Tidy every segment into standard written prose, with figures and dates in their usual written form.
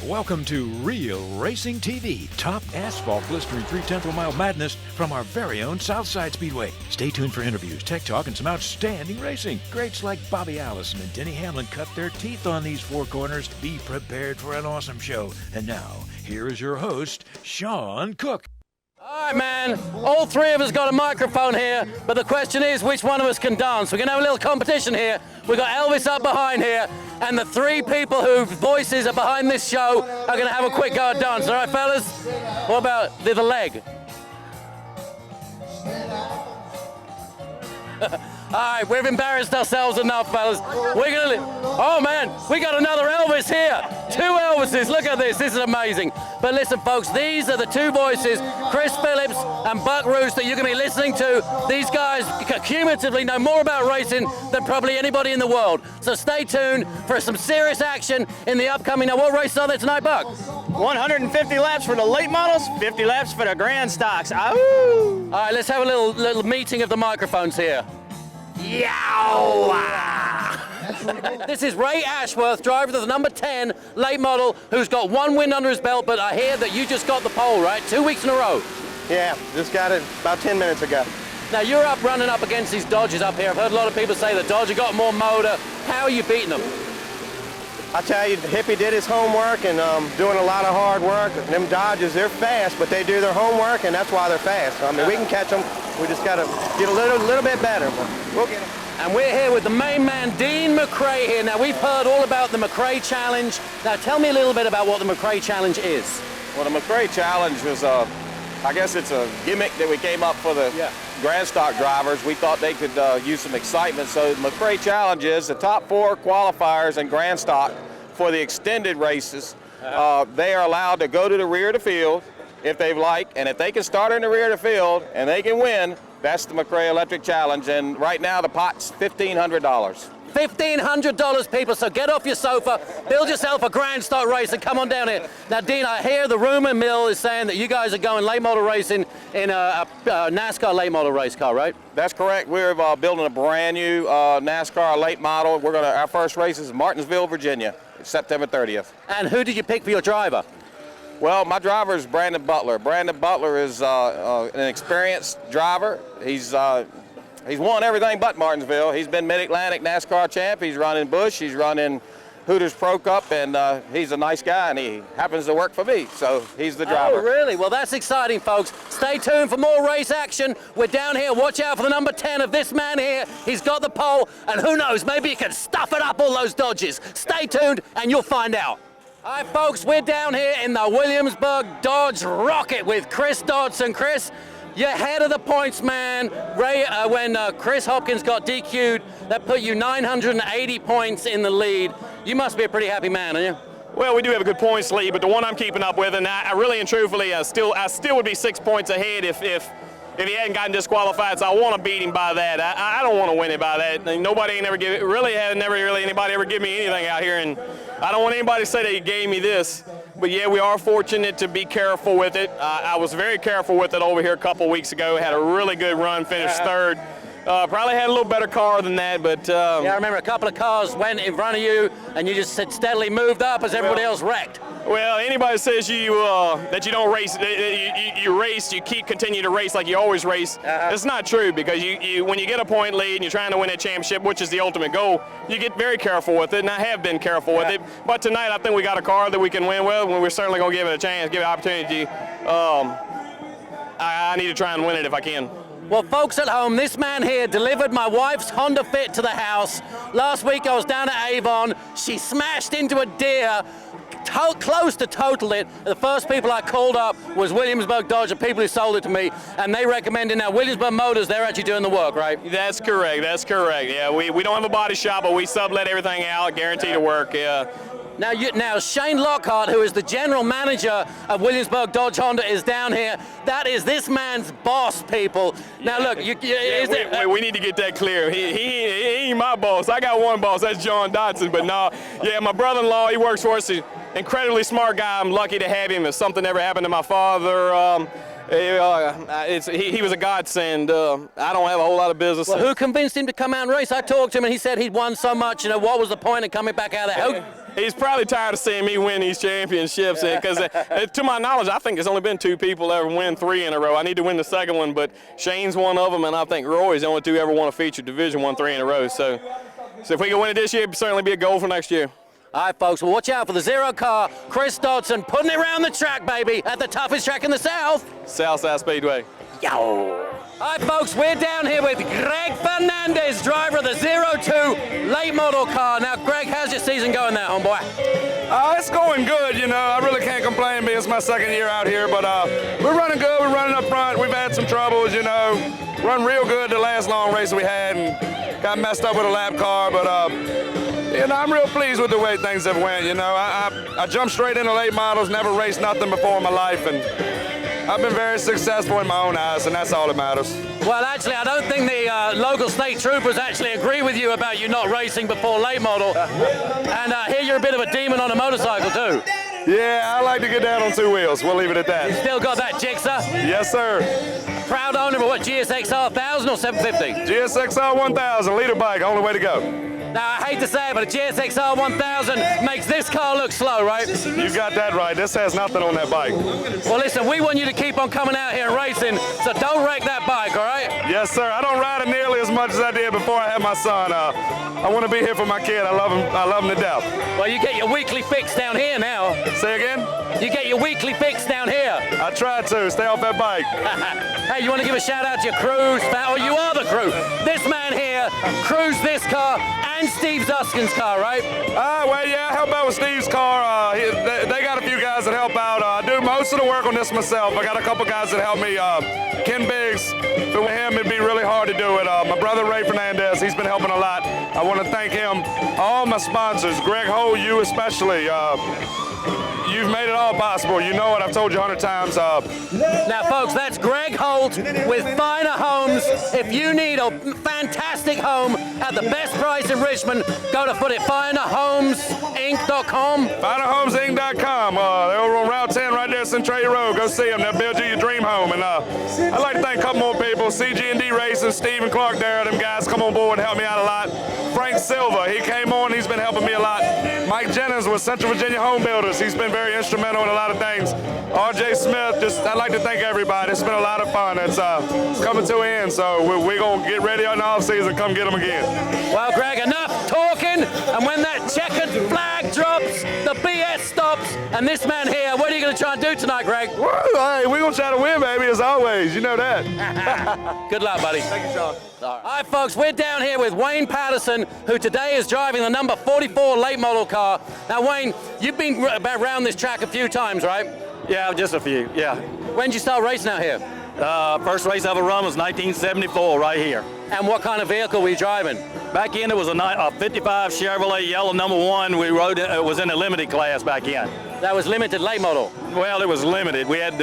Welcome to Real Racing TV, top asphalt blistering 3/10 of a mile madness from our very own Southside Speedway. Stay tuned for interviews, tech talk, and some outstanding racing. Greats like Bobby Allison and Denny Hamlin cut their teeth on these four corners. Be prepared for an awesome show. And now, here is your host, Sean Cook. All right, man. All three of us got a microphone here, but the question is which one of us can dance. We're going to have a little competition here. We've got Elvis up behind here, and the three people whose voices are behind this show are going to have a quick go at dance. All right, fellas? What about the leg? All right, we've embarrassed ourselves enough, fellas. We're gonna. Oh man, we got another Elvis here. Two Elvises. Look at this. This is amazing. But listen, folks, these are the two voices, Chris Phillips and Buck Roos, that you're gonna be listening to. These guys cumulatively know more about racing than probably anybody in the world. So stay tuned for some serious action in the upcoming. Now, what races are there tonight, Buck? 150 laps for the late models, 50 laps for the grand stocks. All right, let's have a little meeting of the microphones here. Yow! This is Ray Ashworth, driver of the number 10 late model, who's got one win under his belt, but I hear that you just got the pole, right? 2 weeks in a row. Yeah, just got it about 10 minutes ago. Now, you're up running up against these Dodgers up here. I've heard a lot of people say the Dodger got more motor. How are you beating them? I tell you, Hippie did his homework and doing a lot of hard work. Them Dodgers, they're fast, but they do their homework, and that's why they're fast. I mean, we can catch them. We just got to get a little bit better, but we'll get them. And we're here with the main man, Dean McCray here. Now, we've heard all about the McCray Challenge. Now, tell me a little bit about what the McCray Challenge is. Well, the McCray Challenge was, I guess it's a gimmick that we came up for the Grand Stock drivers. We thought they could use some excitement. So the McCray Challenge is the top 4 qualifiers in Grand Stock for the extended races. They are allowed to go to the rear of the field if they like, and if they can start in the rear of the field and they can win, that's the McCray Electric Challenge. And right now the pot's $1,500. $1,500, people, so get off your sofa, build yourself a Grand Stock race and come on down here. Now, Dean, I hear the rumor mill is saying that you guys are going late model racing in a NASCAR late model race car, right? That's correct. We're building a brand new NASCAR late model. Our first race is in Martinsville, Virginia, September 30th. And who did you pick for your driver? Well, my driver is Brandon Butler. Brandon Butler is an experienced driver. He's won everything but Martinsville. He's been Mid-Atlantic NASCAR champ. He's run in Busch. He's run in Hooters Pro Cup, and he's a nice guy, and he happens to work for me, so he's the driver. Oh, really? Well, that's exciting, folks. Stay tuned for more race action. We're down here. Watch out for the number 10 of this man here. He's got the pole, and who knows, maybe he can stuff it up all those Dodgers. Stay tuned, and you'll find out. All right, folks, we're down here in the Williamsburg Dodge Rocket with Chris Dodson. Chris, you're ahead of the points, man. Ray, when Chris Hopkins got DQ'd, that put you 980 points in the lead. You must be a pretty happy man, aren't you? Well, we do have a good points lead, but the one I'm keeping up with, and I really and truthfully, I still would be 6 points ahead if he hadn't gotten disqualified. So I want to beat him by that. I don't want to win it by that. Nobody ain't never anybody ever give me anything out here, and I don't want anybody to say they gave me this. But yeah, we are fortunate to be careful with it. I was very careful with it over here a couple weeks ago. Had a really good run, finished third. Probably had a little better car than that, but yeah, I remember a couple of cars went in front of you, and you just steadily moved up as everybody else wrecked. Well, anybody says that you don't race, you race, you continue to race like you always race. It's not true, because when you get a point lead and you're trying to win a championship, which is the ultimate goal, you get very careful with it, and I have been careful with it. But tonight, I think we got a car that we can win with, and we're certainly going to give it a chance, give it an opportunity. I need to try and win it if I can. Well, folks at home, this man here delivered my wife's Honda Fit to the house. Last week I was down at Avon. She smashed into a deer, close to total it. The first people I called up was Williamsburg Dodge, the people who sold it to me, and they recommended now Williamsburg Motors, they're actually doing the work, right? That's correct, Yeah, we don't have a body shop, but we sublet everything out, guaranteed to work, yeah. Now Shane Lockhart, who is the general manager of Williamsburg Dodge Honda, is down here. That is this man's boss, people. Now look, we need to get that clear. He ain't my boss. I got one boss, that's John Dodson. But no, yeah, my brother-in-law, he works for us. He's an incredibly smart guy. I'm lucky to have him. If something ever happened to my father, he was a godsend. I don't have a whole lot of business. Well, who convinced him to come out and race? I talked to him, and he said he'd won so much. What was the point of coming back out there? He's probably tired of seeing me win these championships because, to my knowledge, I think there's only been 2 people ever win 3 in a row. I need to win the second one, but Shane's one of them, and I think Roy's the only 2 ever won a feature Division I 3 in a row. So if we can win it this year, it'd certainly be a goal for next year. All right, folks, well, watch out for the 0 car. Chris Dodson putting it around the track, baby, at the toughest track in the South. Southside Speedway. Yo. All right, folks, we're down here with Greg Fernandez, driver of the 02 late model car. Now, Greg, how's your season going there, homeboy? It's going good, you know. I really can't complain because it's my second year out here, but we're running good. We're running up front. We've had some troubles, you know. Run real good the last long race we had and got messed up with a lap car, but you know, I'm real pleased with the way things have went, you know. I jumped straight into late models, never raced nothing before in my life, and I've been very successful in my own eyes, and that's all that matters. Well, actually, I don't think the local state troopers actually agree with you about you not racing before late model. And I hear you're a bit of a demon on a motorcycle, too. Yeah, I like to get down on 2 wheels. We'll leave it at that. You still got that jigsaw? Yes, sir. Proud owner of what, GSXR 1000 or 750? GSXR 1000, leader bike, only way to go. Now, I hate to say it, but a GSXR 1000 makes this car look slow, right? You got that right. This has nothing on that bike. Well, listen, we want you to keep on coming out here and racing, so don't wreck that bike, all right? Yes, sir. I don't ride it nearly as much as I did before I had my son. I want to be here for my kid. I love him to death. Well, you get your weekly fix down here now. Say again? You get your weekly fix down here. I try to. Stay off that bike. Hey, you want to give a shout out to your crew? Oh, you are the crew. This man here crews this car and Steve Zuskin's car, right? Well, yeah, I help out with Steve's car. They got a few guys that help out. I do most of the work on this myself. I got a couple guys that help me. Ken Biggs, for him, it'd be really hard to do it. My brother, Ray Fernandez, he's been helping a lot. I want to thank him. All my sponsors, Greg Ho, you especially. You've made it all possible. You know it. I've told you 100 times. Now, folks, that's Greg Holt with Finer Homes. If you need a fantastic home at the best price in Richmond, go to FinerHomesInc.com. FinerHomesInc.com. They're over on Route 10 right there, Centralia Road. Go see them. They'll build you your dream home. And I'd like to thank a couple more people. CG&D Racing, Steve and Clark there. Them guys come on board and help me out a lot. Frank Silva, he came on. He's been helping me a lot. Mike Jennings with Central Virginia Home Builders. He's been very instrumental in a lot of things. R.J. Smith, I'd like to thank everybody. It's been a lot of fun. It's coming to an end, so we're going to get ready on the off-season, come get them again. Well, Greg, enough talking, and when that checkered flag drops, the BS stops, and this man here, what are you going to try and do tonight, Greg? Woo, hey, we're going to try to win, baby, as always. You know that. Good luck, buddy. Thank you, Sean. All right, folks, we're down here with Wayne Patterson, who today is driving the number 44 late model car. Now, Wayne, you've been around this track a few times, right? Yeah, just a few, yeah. When did you start racing out here? First race I ever run was 1974 right here. And what kind of vehicle were you driving? Back in, it was a 55 Chevrolet Yellow #1. We rode it was in a limited class back in. That was limited late model? Well, it was limited. We had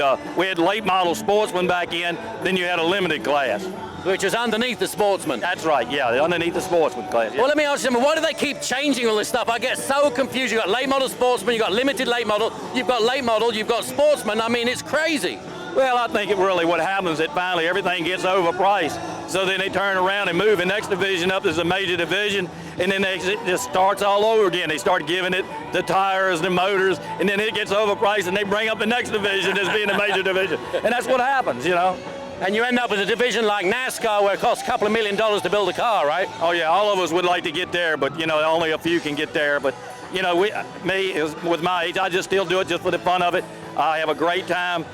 late model Sportsman back in, then you had a limited class. Which was underneath the Sportsman? That's right, yeah, underneath the Sportsman class. Yeah. Well, let me ask you something. Why do they keep changing all this stuff? I get so confused. You've got late model Sportsman, you've got limited late model, you've got late model, you've got Sportsman. I mean, it's crazy. Well, I think what happens is finally everything gets overpriced. So then they turn around and move the next division up as a major division, and then it just starts all over again. They start giving it the tires, the motors, and then it gets overpriced, and they bring up the next division as being a major division. And that's what happens, you know. And you end up with a division like NASCAR where it costs a couple of $1 million to build a car, right? Oh, yeah, all of us would like to get there, but, you know, only a few can get there. But, you know, with my age, I just still do it just for the fun of it. I have a great time.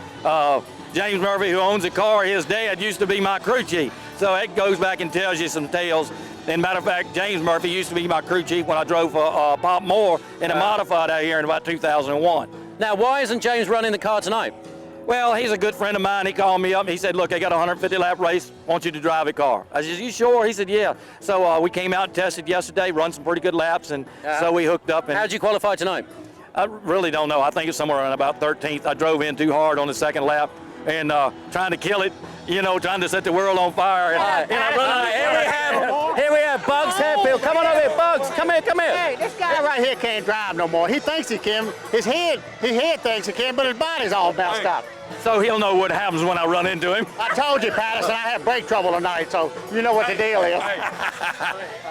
James Murphy, who owns the car, his dad used to be my crew chief. So it goes back and tells you some tales. And matter of fact, James Murphy used to be my crew chief when I drove for Pop Moore in a modified out here in about 2001. Now, why isn't James running the car tonight? Well, he's a good friend of mine. He called me up. He said, look, I got a 150-lap race. I want you to drive a car. I said, you sure? He said, yeah. So we came out and tested yesterday, run some pretty good laps, and so we hooked up. And how'd you qualify tonight? I really don't know. I think it's somewhere around about 13th. I drove in too hard on the second lap and trying to kill it, you know, trying to set the world on fire. And, Here we have Here we have Bugs Hairfield. Come on over here, Bugs. Come here, come here. Hey, this guy right here can't drive no more. He thinks he can. His head thinks he can, but his body's all messed up. So he'll know what happens when I run into him. I told you, Patterson, I had brake trouble tonight, so you know what the deal is.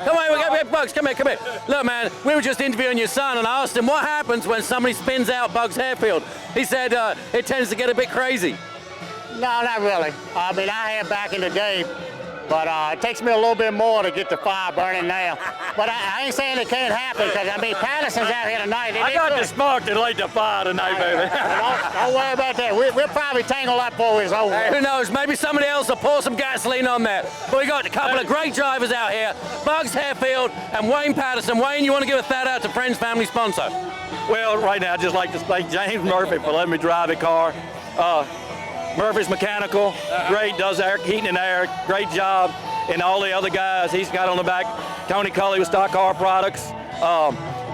Come on, we got Bugs. Come here, come here. Look, man, we were just interviewing your son, and I asked him what happens when somebody spins out Bugs Hairfield. He said it tends to get a bit crazy. No, not really. I mean, I had back in the day, but it takes me a little bit more to get the fire burning now. But I ain't saying it can't happen, because, I mean, Patterson's out here tonight. I got the spark to light the fire tonight, baby. Don't worry about that. We'll probably tangle up before it's over. Hey, who knows? Maybe somebody else will pour some gasoline on there. But we got a couple of great drivers out here, Bugs Hairfield and Wayne Patterson. Wayne, you want to give a shout out to friends, family, sponsor? Well, right now, I'd just like to thank James Murphy for letting me drive the car. Murphy's Mechanical, great, does air, heating and air, great job. And all the other guys he's got on the back, Tony Culley with Stock Car Products,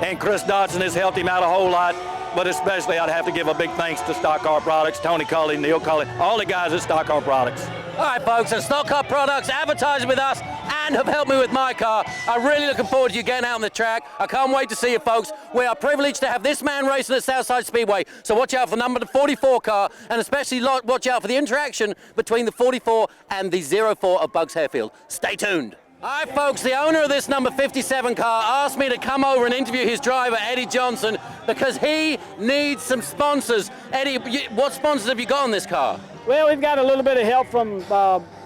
and Chris Dodson has helped him out a whole lot. But especially, I'd have to give a big thanks to Stock Car Products, Tony Culley, Neil Culley, all the guys at Stock Car Products. All right, folks, and Stock Car Products advertising with us and have helped me with my car. I'm really looking forward to you getting out on the track. I can't wait to see you, folks. We are privileged to have this man racing at Southside Speedway, so watch out for the number 44 car, and especially watch out for the interaction between the 44 and the 04 of Bugs Hairfield. Stay tuned. All right, folks, the owner of this number 57 car asked me to come over and interview his driver, Eddie Johnson, because he needs some sponsors. Eddie, what sponsors have you got on this car? Well, we've got a little bit of help from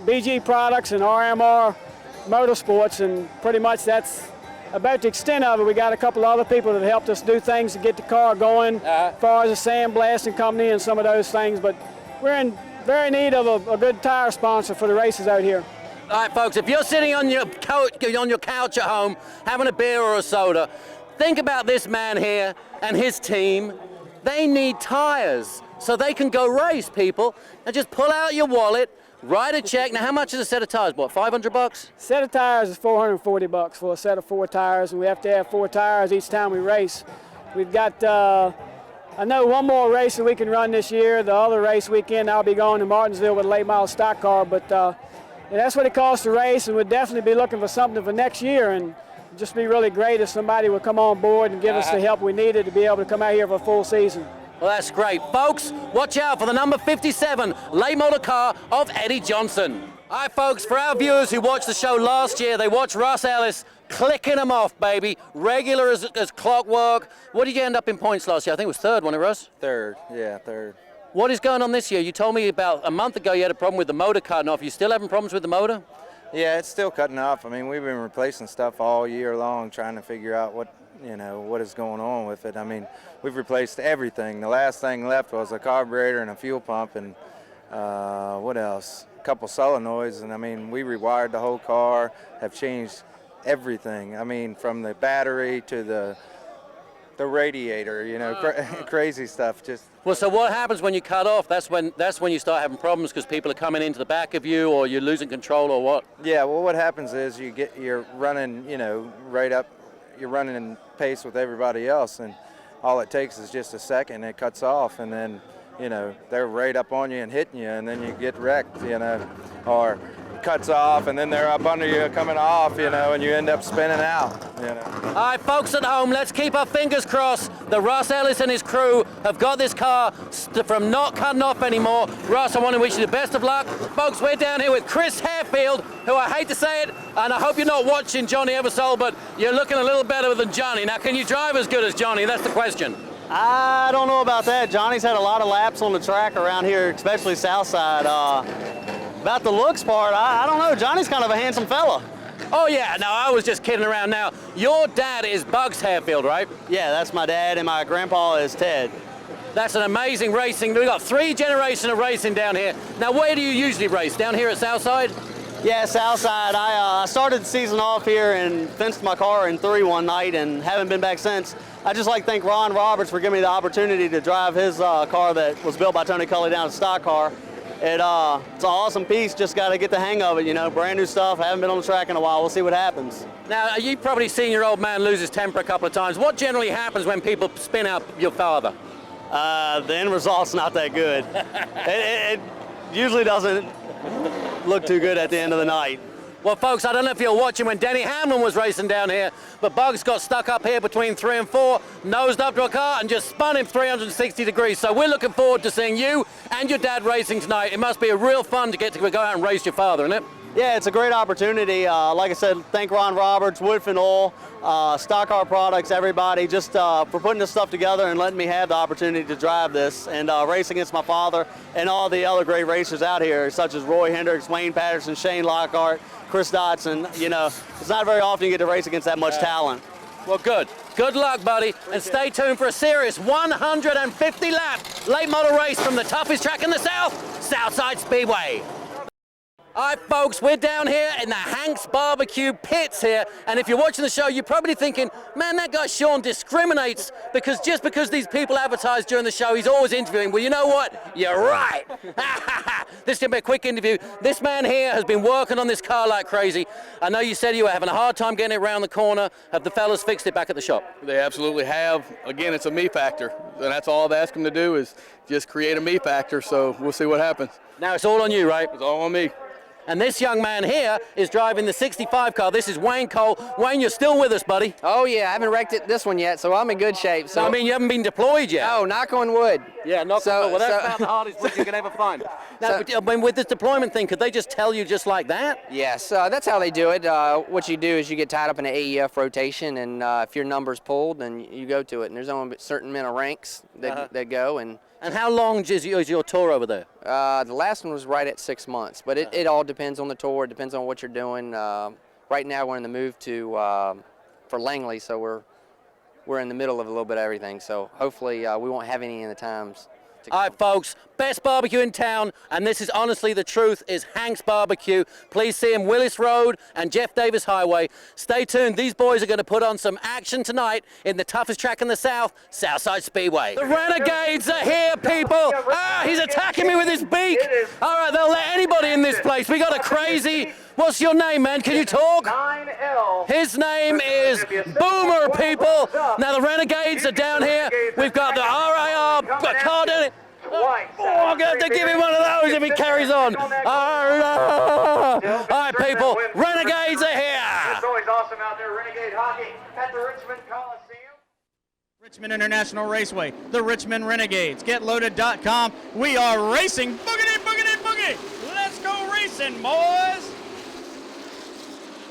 BG Products and RMR Motorsports, and pretty much that's about the extent of it. We got a couple of other people that helped us do things to get the car going, as far as the sandblasting company and some of those things, but we're in very need of a good tire sponsor for the races out here. All right, folks, if you're sitting on your couch at home having a beer or a soda, think about this man here and his team. They need tires so they can go race, people. Now just pull out your wallet, write a check. Now, how much is a set of tires? What, $500? Set of tires is $440 for a set of 4 tires, and we have to have 4 tires each time we race. We've got, I know, one more race that we can run this year. The other race weekend, I'll be going to Martinsville with a late model stock car, but that's what it costs to race, and we'll definitely be looking for something for next year, and it'd just be really great if somebody would come on board and give us the help we needed to be able to come out here for a full season. Well, that's great. Folks, watch out for the number 57 late model car of Eddie Johnson. All right, folks, for our viewers who watched the show last year, they watched Russ Ellis clicking them off, baby. Regular as clockwork. What did you end up in points last year? I think it was third, wasn't it, Russ? Third, yeah, third. What is going on this year? You told me about a month ago you had a problem with the motor cutting off. You still having problems with the motor? Yeah, it's still cutting off. I mean, we've been replacing stuff all year long, trying to figure out what is going on with it. I mean, we've replaced everything. The last thing left was a carburetor and a fuel pump, and what else? A couple solenoids, and I mean, we rewired the whole car, have changed everything. I mean, from the battery to the radiator, crazy stuff. Just well, so what happens when you cut off? That's when you start having problems because people are coming into the back of you, or you're losing control, or what? Yeah, well, what happens is you're running, right up, you're running in pace with everybody else, and all it takes is just a second, it cuts off, and then they're right up on you and hitting you, and then you get wrecked, or cuts off, and then they're up under you coming off, and you end up spinning out, All right, folks at home, let's keep our fingers crossed that Russ Ellis and his crew have got this car from not cutting off anymore. Russ, I want to wish you the best of luck. Folks, we're down here with Chris Hairfield, who I hate to say it, and I hope you're not watching Johnny Eversole, but you're looking a little better than Johnny. Now, can you drive as good as Johnny? That's the question. I don't know about that. Johnny's had a lot of laps on the track around here, especially Southside. About the looks part, I don't know. Johnny's kind of a handsome fella. Oh, yeah. No, I was just kidding around. Now, your dad is Bugs Hairfield, right? Yeah, that's my dad, and my grandpa is Ted. That's an amazing racing. We've got 3 generations of racing down here. Now, where do you usually race? Down here at Southside? Yeah, Southside. I started the season off here and fenced my car in 3 one night and haven't been back since. I just like to thank Ron Roberts for giving me the opportunity to drive his car that was built by Tony Culley down at Stock Car. It's an awesome piece, just got to get the hang of it, brand new stuff. I haven't been on the track in a while. We'll see what happens. Now, you've probably seen your old man lose his temper a couple of times. What generally happens when people spin out your father? The end result's not that good. it usually doesn't look too good at the end of the night. Well, folks, I don't know if you're watching when Denny Hamlin was racing down here, but Bugs got stuck up here between 3 and 4, nosed up to a car and just spun him 360 degrees. So we're looking forward to seeing you and your dad racing tonight. It must be a real fun to get to go out and race your father, isn't it? Yeah, it's a great opportunity. Like I said, thank Ron Roberts, Woodfin Oil, Stock Car Products, everybody, just for putting this stuff together and letting me have the opportunity to drive this and race against my father and all the other great racers out here, such as Roy Hendricks, Wayne Patterson, Shane Lockhart, Chris Dodson. You know, it's not very often you get to race against that much talent. Well, good. Good luck, buddy. And stay tuned for a serious 150-lap late model race from the toughest track in the South, Southside Speedway. All right, folks, we're down here in the Hank's Barbecue pits here, and if you're watching the show, you're probably thinking, man, that guy Sean discriminates because just because these people advertise during the show, he's always interviewing. Well, you know what? You're right. This is going to be a quick interview. This man here has been working on this car like crazy. I know you said you were having a hard time getting it around the corner. Have the fellas fixed it back at the shop? They absolutely have. Again, it's a me factor, and that's all I've asked them to do is just create a me factor, so we'll see what happens. Now it's all on you, right? It's all on me. And this young man here is driving the 65 car. This is Wayne Cole. Wayne, you're still with us, buddy. Oh, yeah. I haven't wrecked this one yet, so I'm in good shape. So I mean, you haven't been deployed yet? Oh, knock on wood. Yeah, knock on wood. Well, that's about the hardest wood you can ever find. Now, I mean, with this deployment thing, could they just tell you just like that? Yes, that's how they do it. What you do is you get tied up in an AEF rotation, and if your number's pulled, then you go to it. And there's only a certain amount of ranks that go. And how long is your tour over there? The last one was right at 6 months, but it all depends on the tour. It depends on what you're doing. Right now we're in the move for Langley, so we're in the middle of a little bit of everything. So hopefully we won't have any in the times. All right, folks, best barbecue in town, and this is honestly the truth, is Hank's Barbecue. Please see him Willis Road and Jeff Davis Highway. Stay tuned. These boys are going to put on some action tonight in the toughest track in the South, Southside Speedway. The Renegades are here, people. Ah, he's attacking me with his beak. All right, they'll let anybody in this place. We got a crazy... What's your name, man? Can you talk? 9L. His name is Boomer, people. Now, the Renegades are down here. We've got the RIR car down it. Oh, I'm going to have to give him one of those if he carries on. All right, people. Renegades are here. It's always awesome out there. Renegade hockey at the Richmond Coliseum. Richmond International Raceway, the Richmond Renegades. GetLoaded.com. We are racing. Boogity, boogity, boogie. Let's go racing, boys.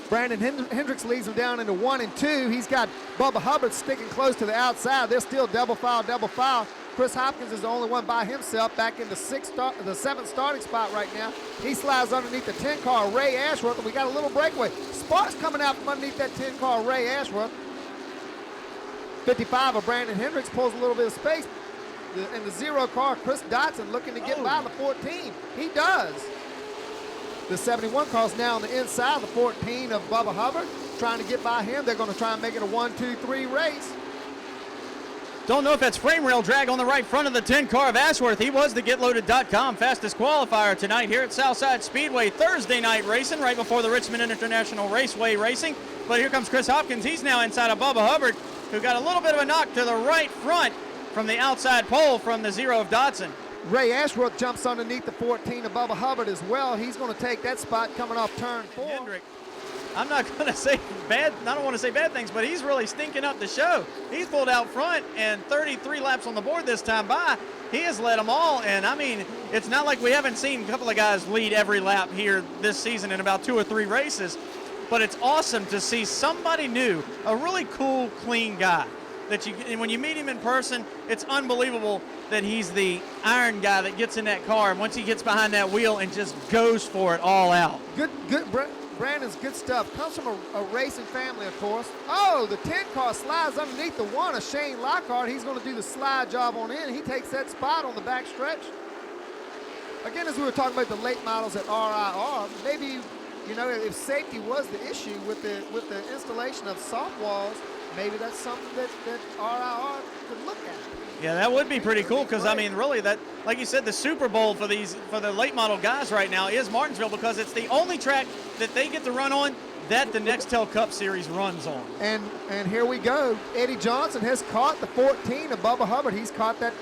Brandon Hendricks leads him down into 1 and 2. He's got Bubba Hubbard sticking close to the outside. They're still double file. Chris Hopkins is the only one by himself back in the 7th starting spot right now. He slides underneath the 10 car Ray Ashworth, and we got a little breakaway. Sparks coming out from underneath that 10 car Ray Ashworth. 55 of Brandon Hendricks pulls a little bit of space. In the 0 car, Chris Dodson looking to get by the 14. He does. The 71 car's now on the inside of the 14 of Bubba Hubbard, trying to get by him. They're going to try and make it a 1-2-3 race. Don't know if that's frame rail drag on the right front of the 10 car of Ashworth. He was the GetLoaded.com fastest qualifier tonight here at Southside Speedway. Thursday night racing right before the Richmond International Raceway racing. But here comes Chris Hopkins. He's now inside of Bubba Hubbard, who got a little bit of a knock to the right front from the outside pole from the 0 of Dodson. Ray Ashworth jumps underneath the 14 of Bubba Hubbard as well. He's going to take that spot coming off turn 4. Hendrick, I'm not going to say bad, I don't want to say bad things, but he's really stinking up the show. He's pulled out front and 33 laps on the board this time by. He has led them all, and I mean, it's not like we haven't seen a couple of guys lead every lap here this season in about 2 or 3 races, but it's awesome to see somebody new, a really cool, clean guy. And when you meet him in person, it's unbelievable that he's the iron guy that gets in that car, and once he gets behind that wheel and just goes for it all out. Good, Brandon's good stuff. Comes from a racing family, of course. Oh, the 10 car slides underneath the 1 of Shane Lockhart. He's going to do the slide job on in. He takes that spot on the back stretch. Again, as we were talking about the late models at RIR, maybe, you know, if safety was the issue with the installation of soft walls, maybe that's something that RIR could look at. Yeah, that would be pretty cool because, I mean, really, that, like you said, the Super Bowl for the late model guys right now is Martinsville because it's the only track that they get to run on that the Nextel Cup Series runs on. And here we go. Eddie Johnson has caught the 14 of Bubba Hubbard. He's caught that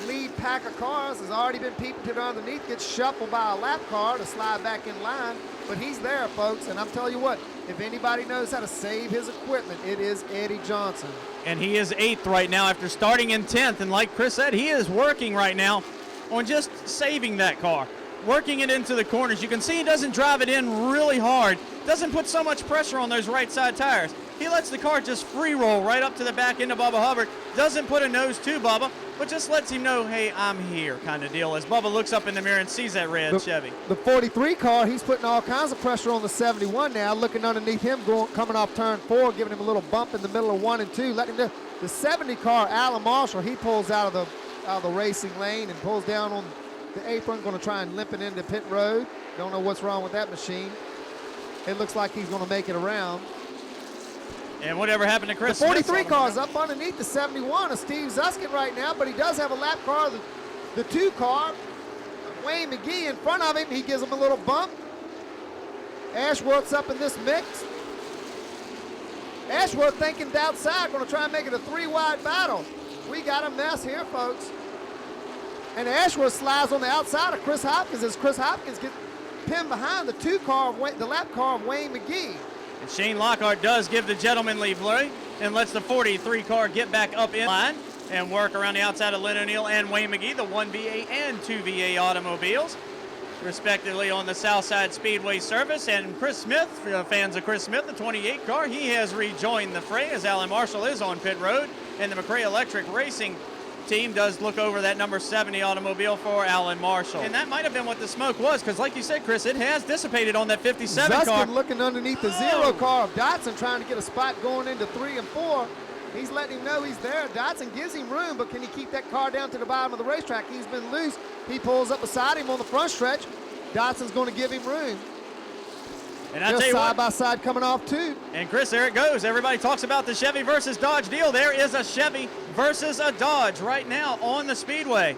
lead pack of cars has already been peeping to the underneath, gets shuffled by a lap car to slide back in line. But he's there, folks, and I'm telling you what, if anybody knows how to save his equipment, it is Eddie Johnson. And he is 8th right now after starting in 10th. And like Chris said, he is working right now on just saving that car, working it into the corners. You can see he doesn't drive it in really hard, doesn't put so much pressure on those right side tires. He lets the car just free roll right up to the back end of Bubba Hubbard, doesn't put a nose to Bubba, but just lets him know, hey, I'm here kind of deal, as Bubba looks up in the mirror and sees that red Chevy. The 43 car, he's putting all kinds of pressure on the 71 now, looking underneath him, coming off turn 4, giving him a little bump in the middle of 1 and 2, letting him do. The 70 car, Alan Marshall, he pulls out of the racing lane and pulls down on the apron, going to try and limp it into pit road. Don't know what's wrong with that machine. It looks like he's going to make it around. And whatever happened to Chris The 43 car is up underneath the 71 of Steve Zuskin right now, but he does have a lap car, the 2 car, Wayne McGee in front of him. He gives him a little bump. Ashworth's up in this mix. Ashworth thinking outside, going to try and make it a 3-wide battle. We got a mess here, folks. And Ashworth slides on the outside of Chris Hopkins as Chris Hopkins gets pinned behind the 2 car, the lap car of Wayne McGee. And Shane Lockhart does give the gentlemanly flurry and lets the 43 car get back up in line and work around the outside of Lynn O'Neill and Wayne McGee, the 1VA and 2VA automobiles, respectively on the Southside Speedway service. And Chris Smith, fans of Chris Smith, the 28 car, he has rejoined the fray as Alan Marshall is on pit road. And the McCray Electric Racing team does look over that number 70 automobile for Alan Marshall. And that might have been what the smoke was, because like you said, Chris, it has dissipated on that 57 Zuskin car. Looking underneath the 0 car of Dodson, trying to get a spot going into 3 and 4. He's letting him know he's there. Dodson gives him room, but can he keep that car down to the bottom of the racetrack? He's been loose. He pulls up beside him on the front stretch. Dodson's going to give him room. And I tell you side by side coming off too. And Chris, there it goes. Everybody talks about the Chevy versus Dodge deal. There is a Chevy versus a Dodge right now on the speedway.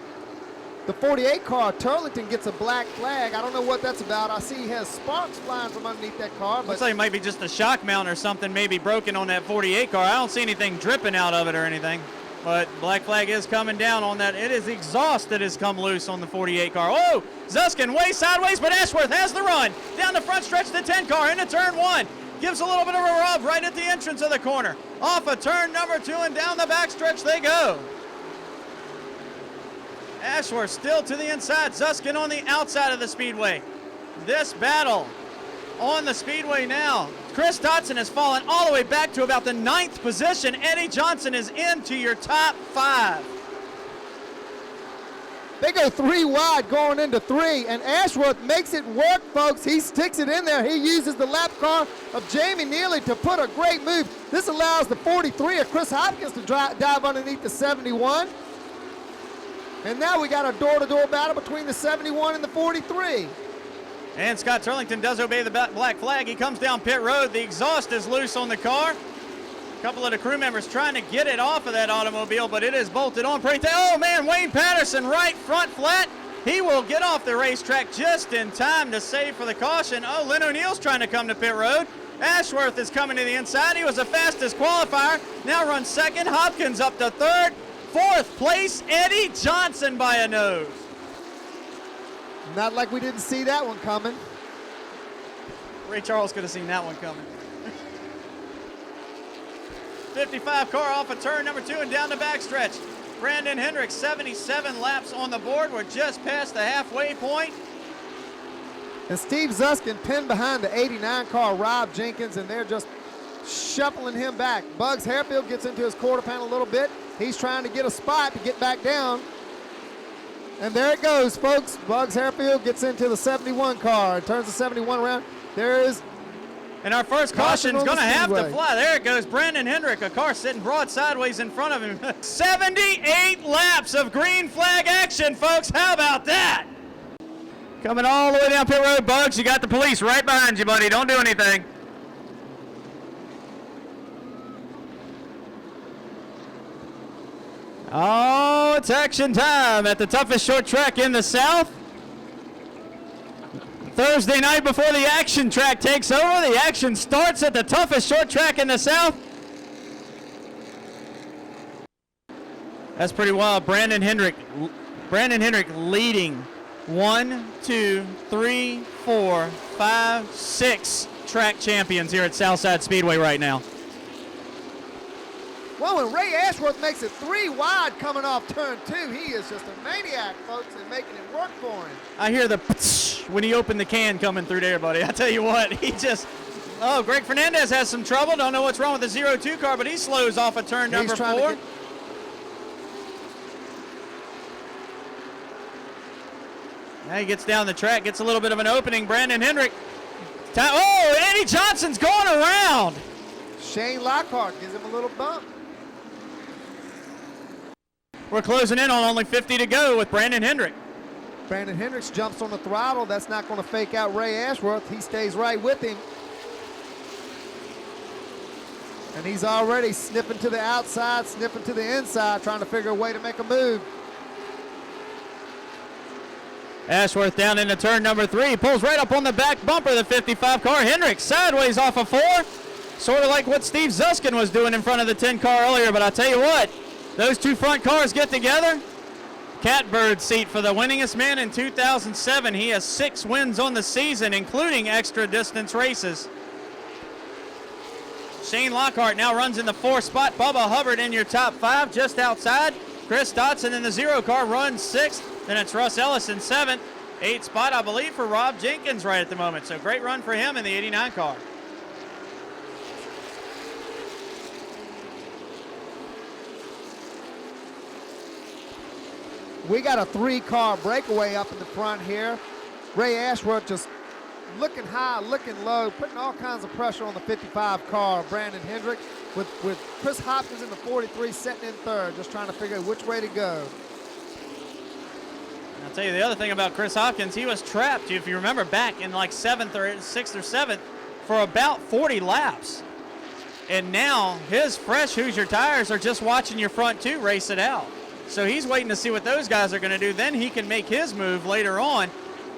The 48 car, Turlington, gets a black flag. I don't know what that's about. I see he has sparks flying from underneath that car. But looks like it might be just a shock mount or something maybe broken on that 48 car. I don't see anything dripping out of it or anything. But black flag is coming down on that. It is exhaust that has come loose on the 48 car. Oh, Zuskin way sideways, but Ashworth has the run. Down the front stretch, the 10 car into turn 1. Gives a little bit of a rub right at the entrance of the corner. Off of turn number 2 and down the back stretch they go. Ashworth still to the inside. Zuskin on the outside of the speedway. This battle on the speedway now. Chris Dodson has fallen all the way back to about the 9th position. Eddie Johnson is into your top 5. They go 3 wide going into 3, and Ashworth makes it work, folks. He sticks it in there. He uses the lap car of Jamie Neely to put a great move. This allows the 43 of Chris Hopkins to dive underneath the 71. And now we got a door-to-door battle between the 71 and the 43. And Scott Turlington does obey the black flag. He comes down pit road. The exhaust is loose on the car. A couple of the crew members trying to get it off of that automobile, but it is bolted on. Oh, man, Wayne Patterson right front flat. He will get off the racetrack just in time to save for the caution. Oh, Lynn O'Neill's trying to come to pit road. Ashworth is coming to the inside. He was the fastest qualifier. Now runs 2nd. Hopkins up to 3rd. 4th place, Eddie Johnson by a nose. Not like we didn't see that one coming. Ray Charles could have seen that one coming. 55 car off of turn number 2 and down the backstretch. Brandon Hendricks, 77 laps on the board. We're just past the halfway point. And Steve Zuskin pinned behind the 89 car, Rob Jenkins, and they're just shuffling him back. Bugs Hairfield gets into his quarter panel a little bit. He's trying to get a spot to get back down. And there it goes, folks. Bugs Hairfield gets into the 71 car, turns the 71 around. There is. And our first caution is going to have to fly. There it goes. Brandon Hendrick, a car sitting broad sideways in front of him. 78 laps of green flag action, folks. How about that? Coming all the way down pit road, Bugs. You got the police right behind you, buddy. Don't do anything. Oh, it's action time at the toughest short track in the South. Thursday night before the action track takes over, the action starts at the toughest short track in the South. That's pretty wild. Brandon Hendrick leading 1, 2, 3, 4, 5, 6 track champions here at Southside Speedway right now. Well, when Ray Ashworth makes it 3 wide coming off turn 2, he is just a maniac, folks, and making it work for him. I hear the when he opened the can coming through there, buddy. I tell you what, Greg Fernandez has some trouble. Don't know what's wrong with the 0-2 car, but he slows off of turn number 4. Now he gets down the track, gets a little bit of an opening. Brandon Hendrick. Eddie Johnson's going around. Shane Lockhart gives him a little bump. We're closing in on only 50 to go with Brandon Hendrick. Brandon Hendricks jumps on the throttle. That's not going to fake out Ray Ashworth. He stays right with him. And he's already sniffing to the outside, sniffing to the inside, trying to figure a way to make a move. Ashworth down into turn number 3, pulls right up on the back bumper of the 55 car. Hendricks sideways off of 4, sort of like what Steve Zuskin was doing in front of the 10 car earlier, but I tell you what, those 2 front cars get together. Catbird seat for the winningest man in 2007. He has 6 wins on the season, including extra distance races. Shane Lockhart now runs in the 4th spot. Bubba Hubbard in your top 5, just outside. Chris Dodson in the 0 car runs 6th. Then it's Russ Ellis in 7th. 8th spot, I believe, for Rob Jenkins right at the moment. So great run for him in the 89 car. We got a 3-car breakaway up in the front here. Ray Ashworth just looking high, looking low, putting all kinds of pressure on the 55 car, Brandon Hendrick, with Chris Hopkins in the 43 setting in 3rd, just trying to figure out which way to go. I'll tell you the other thing about Chris Hopkins, he was trapped, if you remember, back in like 6th or 7th for about 40 laps. And now his fresh Hoosier tires are just watching your front 2 race it out. So he's waiting to see what those guys are going to do. Then he can make his move later on.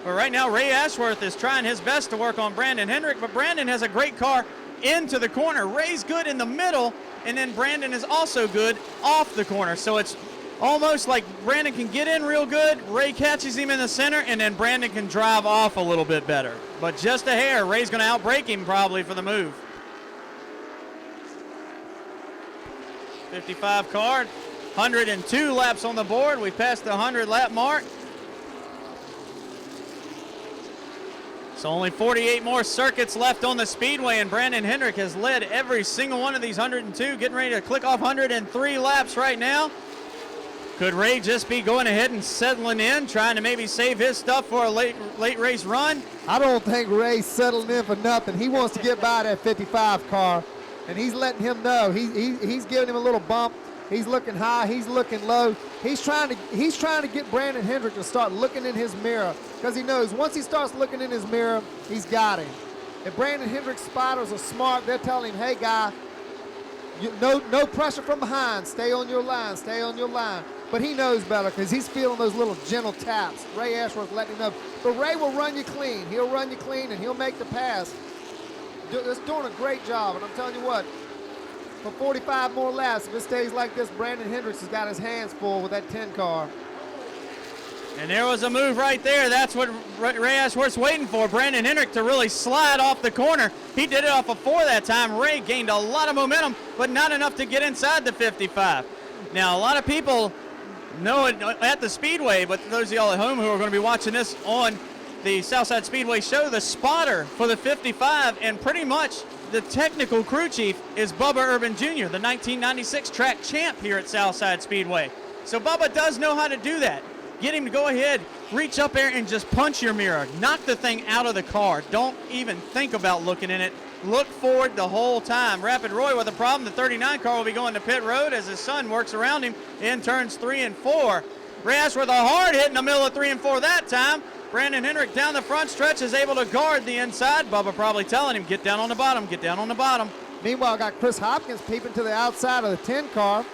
But right now, Ray Ashworth is trying his best to work on Brandon Hendrick, but Brandon has a great car into the corner. Ray's good in the middle, and then Brandon is also good off the corner. So it's almost like Brandon can get in real good, Ray catches him in the center, and then Brandon can drive off a little bit better. But just a hair, Ray's going to outbrake him probably for the move. 55 car, 102 laps on the board. We passed the 100 lap mark. So only 48 more circuits left on the speedway, and Brandon Hendrick has led every single one of these 102, getting ready to click off 103 laps right now. Could Ray just be going ahead and settling in, trying to maybe save his stuff for a late race run? I don't think Ray's settling in for nothing. He wants to get by that 55 car, and he's letting him know. He's giving him a little bump. He's looking high, he's looking low. He's trying to get Brandon Hendrick to start looking in his mirror, because he knows once he starts looking in his mirror, he's got him. If Brandon Hendrick's spotters are smart, they're telling him, hey, guy, no pressure from behind. Stay on your line, stay on your line. But he knows better because he's feeling those little gentle taps. Ray Ashworth letting him know. But Ray will run you clean. He'll run you clean, and he'll make the pass. It's doing a great job, and I'm telling you what, for 45 more laps, if it stays like this, Brandon Hendricks has got his hands full with that 10 car. And there was a move right there. That's what Ray Ashworth's waiting for. Brandon Hendrick to really slide off the corner. He did it off of 4 that time. Ray gained a lot of momentum, but not enough to get inside the 55. Now, a lot of people know it at the Speedway, but those of y'all at home who are going to be watching this on the Southside Speedway show, the spotter for the 55 and pretty much the technical crew chief is Bubba Urban Jr., the 1996 track champ here at Southside Speedway. So Bubba does know how to do that. Get him to go ahead, reach up there and just punch your mirror. Knock the thing out of the car. Don't even think about looking in it. Look forward the whole time. Rapid Roy with a problem. The 39 car will be going to pit road as his son works around him in turns 3 and 4. Ray Ashworth a hard hit in the middle of 3 and 4 that time. Brandon Hendrick down the front stretch is able to guard the inside. Bubba probably telling him, get down on the bottom, get down on the bottom. Meanwhile, got Chris Hopkins peeping to the outside of the 10 car.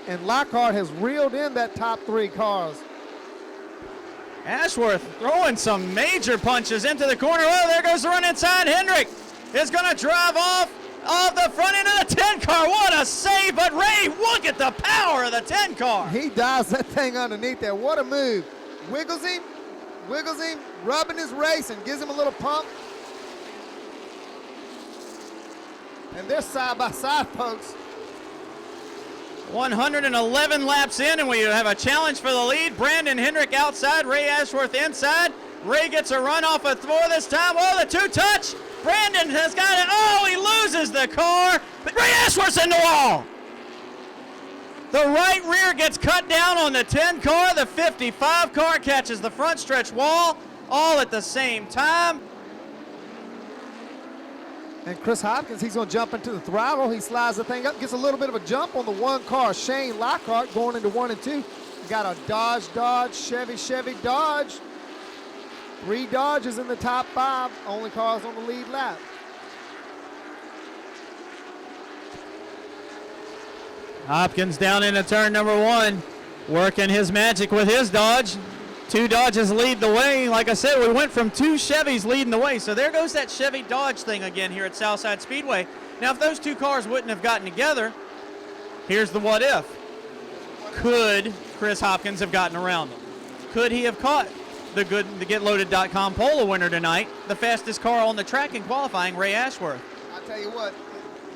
And Lockhart has reeled in that top 3 cars. Ashworth throwing some major punches into the corner. Oh, there goes the run inside. Hendrick is going to drive off of the front end of the 10 car. What a save, but Ray, look at the power of the 10 car. He dives that thing underneath there. What a move. Wiggles him, rubbing his race and gives him a little pump. And they're side by side, folks. 111 laps in, and we have a challenge for the lead. Brandon Hendrick outside, Ray Ashworth inside. Ray gets a run off a four this time. Oh, the two-touch. Brandon has got it. Oh, he loses the car. But Ray Ashworth's in the wall. The right rear gets cut down on the 10 car. The 55 car catches the front stretch wall all at the same time. And Chris Hopkins, he's going to jump into the throttle. He slides the thing up, gets a little bit of a jump on the one car. Shane Lockhart going into 1 and 2. Got a Dodge, Chevy, Dodge. 3 Dodges in the top 5. Only cars on the lead lap. Hopkins down into turn number 1, working his magic with his Dodge. 2 Dodges lead the way. Like I said, we went from 2 Chevys leading the way. So there goes that Chevy Dodge thing again here at Southside Speedway. Now, if those 2 cars wouldn't have gotten together, here's the what if. Could Chris Hopkins have gotten around them? Could he have caught the GetLoaded.com Polo winner tonight, the fastest car on the track in qualifying, Ray Ashworth? I tell you what,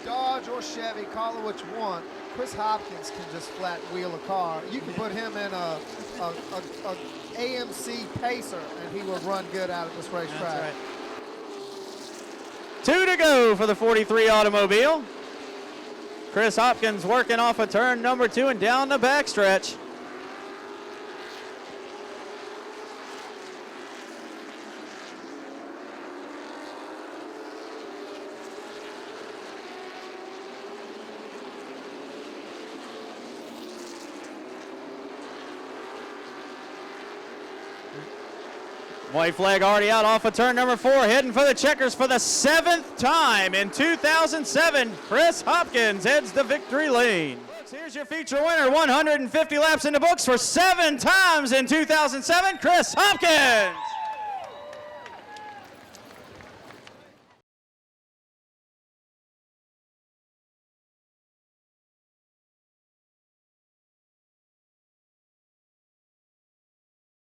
Dodge or Chevy, call it what you want. Chris Hopkins can just flat wheel a car. You can put him in a AMC Pacer, and he will run good out of this racetrack. That's right. 2 to go for the 43 automobile. Chris Hopkins working off of turn number 2 and down the backstretch. White flag already out off of turn number 4, heading for the checkers for the 7th time in 2007. Chris Hopkins heads the victory lane. Here's your feature winner, 150 laps in the books for 7 times in 2007, Chris Hopkins.